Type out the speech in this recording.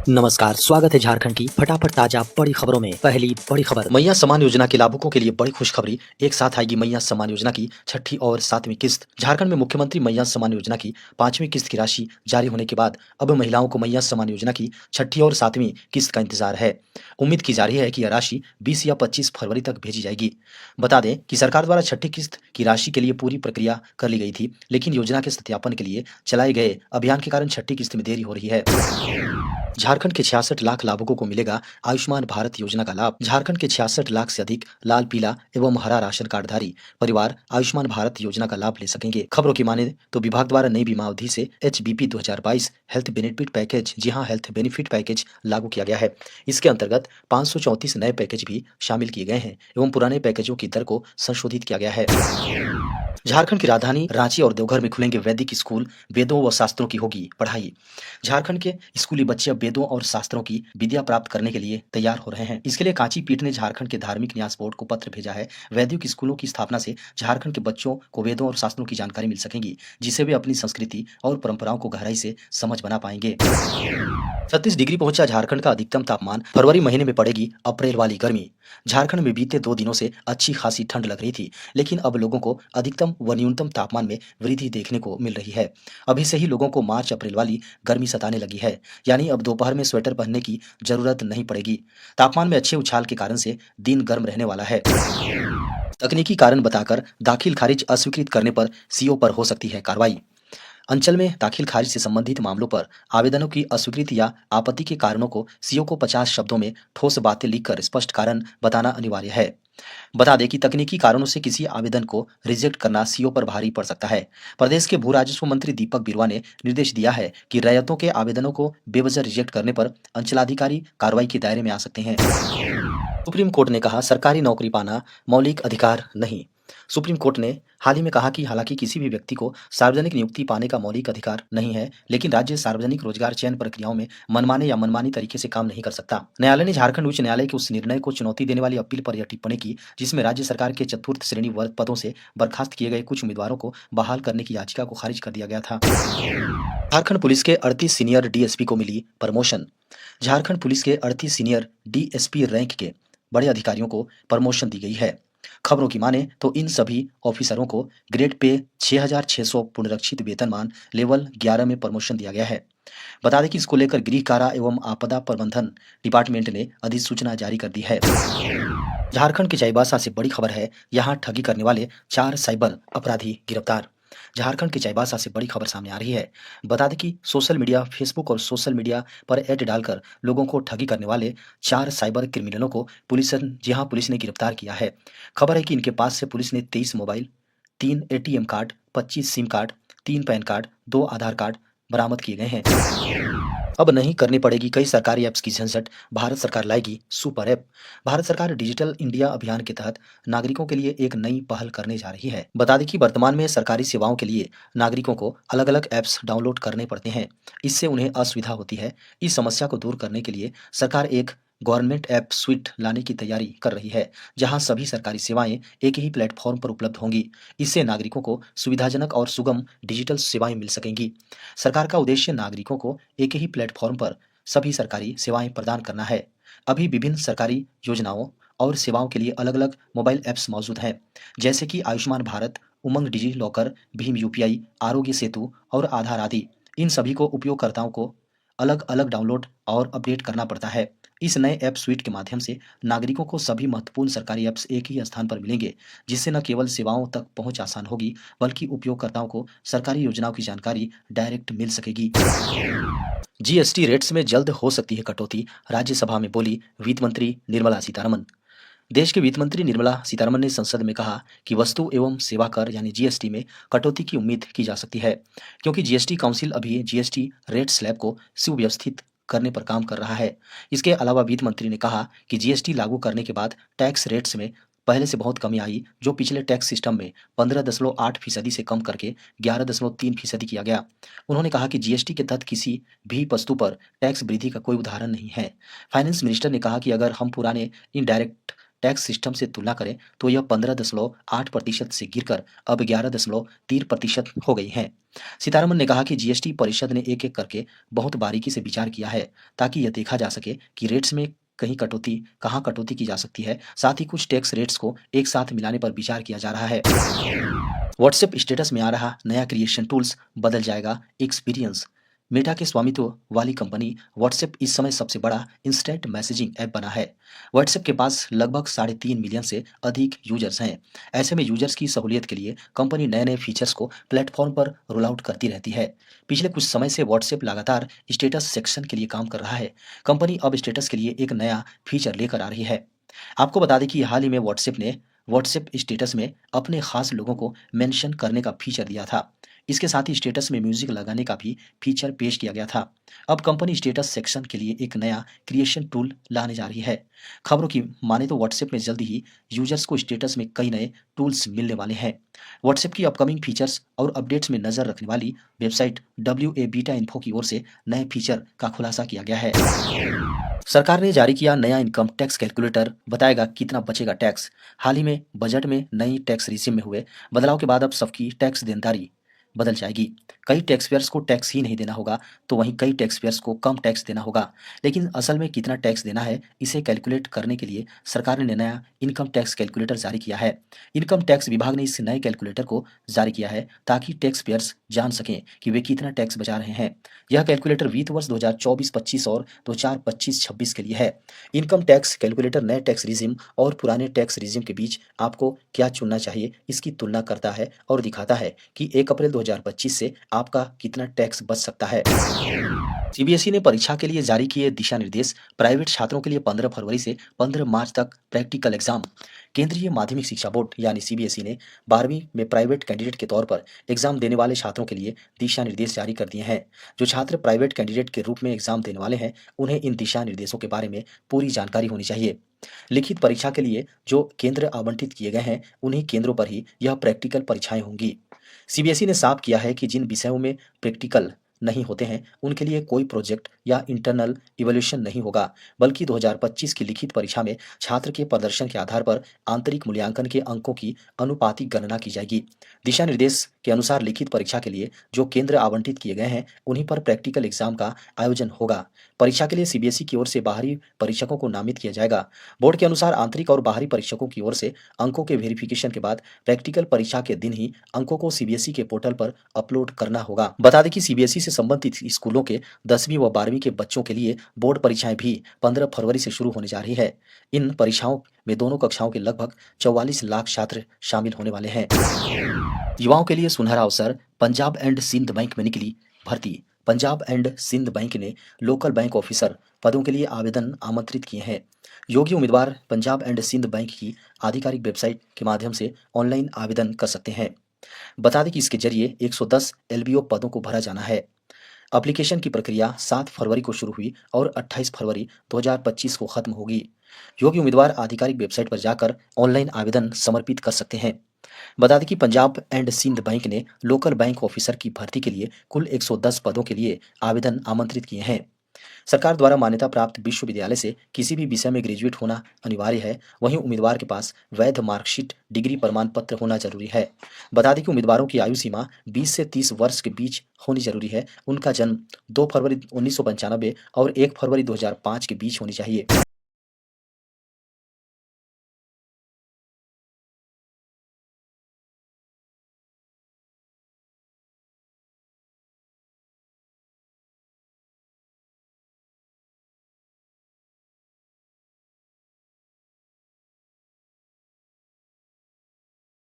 नमस्कार, स्वागत है झारखंड की फटाफट ताजा बड़ी खबरों में। पहली बड़ी खबर, मैया सम्मान योजना के लाभुकों के लिए बड़ी खुशखबरी। एक साथ आएगी मैया सम्मान योजना की छठी और सातवीं किस्त। झारखंड में मुख्यमंत्री मैया सम्मान योजना की 5वीं किस्त की राशि जारी होने के बाद अब महिलाओं को मैया सम्मान योजना की छठी और सातवीं किस्त का इंतजार है। उम्मीद की जा रही है कि यह राशि 20 या 25 फरवरी तक भेजी जाएगी। बता दें कि सरकार द्वारा छठी किस्त की राशि के लिए पूरी प्रक्रिया कर ली गई थी, लेकिन योजना के सत्यापन के लिए चलाए गए अभियान के कारण छठी किस्त में देरी हो रही है। झारखंड के 66 लाख लाभुकों को मिलेगा आयुष्मान भारत योजना का लाभ। झारखंड के 66 लाख से अधिक लाल, पीला एवं हरा राशन कार्डधारी परिवार आयुष्मान भारत योजना का लाभ ले सकेंगे। खबरों की माने तो विभाग द्वारा नई बीमा अवधि से HBP 2022 हेल्थ बेनिफिट पैकेज, जी हां, हेल्थ बेनिफिट पैकेज लागू किया गया है। इसके अंतर्गत 534 नए पैकेज भी शामिल किए गए हैं एवं पुराने पैकेजों की दर को संशोधित किया गया है। झारखंड की राजधानी रांची और देवघर में खुलेंगे वैदिक स्कूल। वेदों व शास्त्रों की होगी पढ़ाई। झारखंड के स्कूली बच्चे अब वेदों और शास्त्रों की विद्या प्राप्त करने के लिए तैयार हो रहे हैं। इसके लिए कांची पीठ ने झारखंड के धार्मिक न्यास बोर्ड को पत्र भेजा है। वैदिक स्कूलों की स्थापना से झारखंड के बच्चों को वेदों और शास्त्रों की जानकारी मिल सकेगी, जिससे वे अपनी संस्कृति और परंपराओं को गहराई से समझ बना पाएंगे। 36 डिग्री पहुंचा झारखंड का अधिकतम तापमान। फरवरी महीने में पड़ेगी अप्रैल वाली गर्मी। झारखंड में बीते 2 दिनों से अच्छी खासी ठंड लग रही थी, लेकिन अब लोगों को अधिकतम व न्यूनतम तापमान में वृद्धि देखने को मिल रही है। अभी से ही लोगों को मार्च अप्रैल वाली गर्मी सताने लगी है, यानी अब दोपहर में स्वेटर पहनने की जरूरत नहीं पड़ेगी। तापमान में अच्छे उछाल के कारण से दिन गर्म रहने वाला है। तकनीकी कारण बताकर दाखिल खारिज अस्वीकृत करने पर सीओ पर हो सकती है कार्रवाई। अंचल में दाखिल खारिज से संबंधित मामलों पर आवेदनों की अस्वीकृति या आपत्ति के कारणों को सीओ को 50 शब्दों में ठोस बातें लिखकर स्पष्ट कारण बताना अनिवार्य है। बता दें कि तकनीकी कारणों से किसी आवेदन को रिजेक्ट करना सीओ पर भारी पड़ सकता है। प्रदेश के भू राजस्व मंत्री दीपक बिरुवा ने निर्देश दिया है कि रैयतों के आवेदनों को बेवजह रिजेक्ट करने पर अंचलाधिकारी कार्रवाई के दायरे में आ सकते हैं। सुप्रीम कोर्ट ने कहा, सरकारी नौकरी पाना मौलिक अधिकार नहीं। सुप्रीम कोर्ट ने हाल ही में कहा कि हालांकि किसी भी व्यक्ति को सार्वजनिक नियुक्ति पाने का मौलिक अधिकार नहीं है, लेकिन राज्य सार्वजनिक रोजगार चयन प्रक्रियाओं में मनमाने या मनमानी तरीके से काम नहीं कर सकता। न्यायालय ने झारखंड उच्च न्यायालय के उस निर्णय को चुनौती देने वाली अपील पर यह टिप्पणी की, जिसमें राज्य सरकार के चतुर्थ श्रेणी वर्ग पदों से बर्खास्त किए गए कुछ उम्मीदवारों को बहाल करने की याचिका को खारिज कर दिया गया था। झारखंड पुलिस के 38 सीनियर डीएसपी को मिली प्रमोशन। झारखंड पुलिस के 38 सीनियर डीएसपी रैंक के बड़े अधिकारियों को प्रमोशन दी गई है। खबरों की माने तो इन सभी ऑफिसरों को ग्रेड पे 6600 पुनरीक्षित वेतनमान लेवल 11 में प्रमोशन दिया गया है। बता दें कि इसको लेकर गृह कारा एवं आपदा प्रबंधन डिपार्टमेंट ने अधिसूचना जारी कर दी है। झारखंड के चाईबासा से बड़ी खबर है, यहां ठगी करने वाले 4 साइबर अपराधी गिरफ्तार। झारखंड के चाईबासा से बड़ी खबर सामने आ रही है। बता दें कि सोशल मीडिया, फेसबुक और सोशल मीडिया पर ऐड डालकर लोगों को ठगी करने वाले 4 साइबर क्रिमिनलों को पुलिस ने गिरफ्तार किया है। खबर है कि इनके पास से पुलिस ने 23 mobile, 3 ATM card, 25 SIM card, 3 pan card, 2 आधार कार्ड बरामद किए गए हैं। अब नहीं करनी पड़ेगी कई सरकारी ऐप्स की झंझट, भारत सरकार लाएगी सुपर ऐप। भारत सरकार डिजिटल इंडिया अभियान के तहत नागरिकों के लिए एक नई पहल करने जा रही है। बता दें कि वर्तमान में सरकारी सेवाओं के लिए नागरिकों को अलग अलग ऐप्स डाउनलोड करने पड़ते हैं, इससे उन्हें असुविधा होती है। इस समस्या को दूर करने के लिए सरकार एक गवर्नमेंट ऐप स्वीट लाने की तैयारी कर रही है, जहां सभी सरकारी सेवाएं एक ही प्लेटफॉर्म पर उपलब्ध होंगी। इससे नागरिकों को सुविधाजनक और सुगम डिजिटल सेवाएं मिल सकेंगी। सरकार का उद्देश्य नागरिकों को एक ही प्लेटफॉर्म पर सभी सरकारी सेवाएं प्रदान करना है। अभी विभिन्न सरकारी योजनाओं और सेवाओं के लिए अलग-अलग मोबाइल ऐप्स मौजूद हैं, जैसे कि आयुष्मान भारत, उमंग digi locker, Bhim UPI, Aarogya Setu और आधार आदि। इन सभी को उपयोगकर्ताओं को अलग-अलग डाउनलोड और अपडेट करना पड़ता है। इस नए ऐप स्वीट के माध्यम से नागरिकों को सभी महत्वपूर्ण सरकारी ऐप्स एक ही स्थान पर मिलेंगे, जिससे न केवल सेवाओं तक पहुंच आसान होगी, बल्कि उपयोगकर्ताओं को सरकारी योजनाओं की जानकारी डायरेक्ट मिल सकेगी। जीएसटी रेट्स में जल्द हो सकती है कटौती, राज्यसभा में बोली वित्त मंत्री निर्मला सीतारमन। देश के वित्त मंत्री निर्मला सीतारमन ने संसद में कहा कि वस्तु एवं सेवा कर यानी जीएसटी में कटौती की उम्मीद की जा सकती है, क्योंकि जीएसटी काउंसिल अभी जीएसटी रेट स्लैब को सुव्यवस्थित करने पर काम कर रहा है। इसके अलावा वित्त मंत्री ने कहा कि जीएसटी लागू करने के बाद टैक्स रेट्स में पहले से बहुत कमी आई, जो पिछले टैक्स सिस्टम में 15.8% से कम करके 11.3% किया गया। उन्होंने कहा कि जीएसटी के तहत किसी भी वस्तु पर टैक्स वृद्धि का कोई उदाहरण नहीं है। फाइनेंस मिनिस्टर ने कहा कि अगर हम पुराने इनडायरेक्ट टैक्स सिस्टम से तुलना करें तो यह 15.8% से गिरकर अब 11.3% हो गई है। सीतारमन ने कहा कि जीएसटी परिषद ने एक-एक करके बहुत बारीकी से विचार किया है ताकि यह देखा जा सके कि रेट्स में कहाँ कटौती की जा सकती है। साथ ही कुछ टैक्स रेट्स को एक साथ मिलाने पर विचार किया जा रहा है। व्हाट्सएप स्टेटस में आ रहा नया क्रिएशन टूल्स बदल जाएगा एक्सपीरियंस। मेटा के स्वामित्व वाली कंपनी व्हाट्सएप इस समय सबसे बड़ा इंस्टेंट मैसेजिंग ऐप बना है। व्हाट्सएप के पास लगभग 3.5 मिलियन से अधिक यूजर्स हैं। ऐसे में यूजर्स की सहूलियत के लिए कंपनी नए नए फीचर्स को प्लेटफॉर्म पर रोल आउट करती रहती है। पिछले कुछ समय से व्हाट्सएप लगातार स्टेटस सेक्शन के लिए काम कर रहा है। कंपनी अब स्टेटस के लिए एक नया फीचर लेकर आ रही है। आपको बता दें कि हाल ही में व्हाट्सएप ने व्हाट्सएप स्टेटस में अपने खास लोगों को मेंशन करने का फीचर दिया था। इसके साथ ही स्टेटस में म्यूजिक लगाने का भी फीचर पेश किया गया था। अब कंपनी स्टेटस सेक्शन के लिए एक नया क्रिएशन टूल लाने जा रही है। खबरों की माने तो व्हाट्सएप में जल्दी ही यूजर्स को स्टेटस में कई नए टूल्स मिलने वाले हैं। व्हाट्सएप की अपकमिंग फीचर्स और अपडेट्स में नजर रखने वाली वेबसाइट WA बीटा इन्फो की ओर से नए फीचर का खुलासा किया गया है। सरकार ने जारी किया नया इनकम टैक्स कैलकुलेटर, बताएगा कितना बचेगा टैक्स। हाल ही में बजट में नई टैक्स रिजिम में हुए बदलाव के बाद अब सबकी टैक्स देनदारी बदल जाएगी। कई टैक्स पेयर्स को टैक्स ही नहीं देना होगा, तो वहीं कई टैक्स पेयर्स को कम टैक्स देना होगा। लेकिन असल में कितना टैक्स देना है, इसे कैलकुलेट करने के लिए सरकार ने नया इनकम टैक्स कैलकुलेटर जारी किया है। इनकम टैक्स विभाग ने इस नए कैलकुलेटर को जारी किया है ताकि टैक्स पेयर्स जान सकें कि वे कितना टैक्स बचा रहे हैं। यह कैलकुलेटर वित्त वर्ष 2024-25 और 2025-26 के लिए है। इनकम टैक्स कैलकुलेटर नए टैक्स रिजिम और पुराने टैक्स रिजिम के बीच आपको क्या चुनना चाहिए, इसकी तुलना करता है और दिखाता है कि 1 अप्रैल 2025 से आपका कितना टैक्स बच सकता है। सीबीएसई ने परीक्षा के लिए जारी किए दिशा निर्देश। प्राइवेट छात्रों के लिए 15 फरवरी से 15 मार्च तक प्रैक्टिकल एग्जाम। केंद्रीय माध्यमिक शिक्षा बोर्ड यानी सीबीएसई ने 12वीं में प्राइवेट कैंडिडेट के तौर पर एग्जाम देने वाले छात्रों के लिए दिशा निर्देश जारी कर दिए हैं। जो छात्र प्राइवेट कैंडिडेट के रूप में एग्जाम देने वाले हैं, उन्हें इन दिशा निर्देशों के बारे में पूरी जानकारी होनी चाहिए। लिखित परीक्षा के लिए जो केंद्र आवंटित किए गए हैं, उन्हीं केंद्रों पर ही यह प्रैक्टिकल परीक्षाएं होंगी। सीबीएसई ने साफ किया है कि जिन विषयों में प्रैक्टिकल नहीं होते हैं, उनके लिए कोई प्रोजेक्ट या इंटरनल इवैल्यूएशन नहीं होगा, बल्कि 2025 की लिखित परीक्षा में छात्र के प्रदर्शन के आधार पर आंतरिक मूल्यांकन के अंकों की अनुपातिक गणना की जाएगी। दिशा निर्देश के अनुसार लिखित परीक्षा के लिए जो केंद्र आवंटित किए गए हैं, उन्हीं पर प्रैक्टिकल एग्जाम का आयोजन होगा। परीक्षा के लिए सीबीएसई की ओर से बाहरी परीक्षकों को नामित किया जाएगा। बोर्ड के अनुसार आंतरिक और बाहरी परीक्षकों की ओर से अंकों के वेरिफिकेशन के बाद प्रैक्टिकल परीक्षा के दिन ही अंकों को सीबीएसई के पोर्टल पर अपलोड करना होगा। बता दें कि सीबीएसई से संबंधित स्कूलों के 10वीं व 12वीं के बच्चों के लिए बोर्ड परीक्षाएं भी 15 फरवरी से शुरू होने जा रही है। इन परीक्षाओं में दोनों कक्षाओं के लगभग 44 लाख छात्र शामिल होने वाले हैं। युवाओं के लिए सुनहरा अवसर, पंजाब एंड सिंध बैंक में निकली भर्ती। पंजाब एंड सिंध बैंक ने लोकल बैंक ऑफिसर पदों के लिए आवेदन आमंत्रित किए हैं। योग्य उम्मीदवार पंजाब एंड सिंध बैंक की आधिकारिक वेबसाइट के माध्यम से ऑनलाइन आवेदन कर सकते हैं। बता दें कि इसके जरिए 110 एलबीओ पदों को भरा जाना है। एप्लीकेशन की प्रक्रिया 7 फरवरी को शुरू हुई और 28 फरवरी 2025 को खत्म होगी। योग्य उम्मीदवार आधिकारिक वेबसाइट पर जाकर ऑनलाइन आवेदन समर्पित कर सकते हैं। बता दें कि पंजाब एंड सिंध बैंक ने लोकल बैंक ऑफिसर की भर्ती के लिए कुल 110 पदों के लिए आवेदन आमंत्रित किए हैं। सरकार द्वारा मान्यता प्राप्त विश्वविद्यालय से किसी भी विषय में ग्रेजुएट होना अनिवार्य है। वहीं उम्मीदवार के पास वैध मार्कशीट, डिग्री प्रमाण पत्र होना जरूरी है। बता दें कि उम्मीदवारों की आयु सीमा 20 से 30 वर्ष के बीच होनी जरूरी है। उनका जन्म 2 फरवरी 1995 और 1 फरवरी 2005 के बीच होनी चाहिए।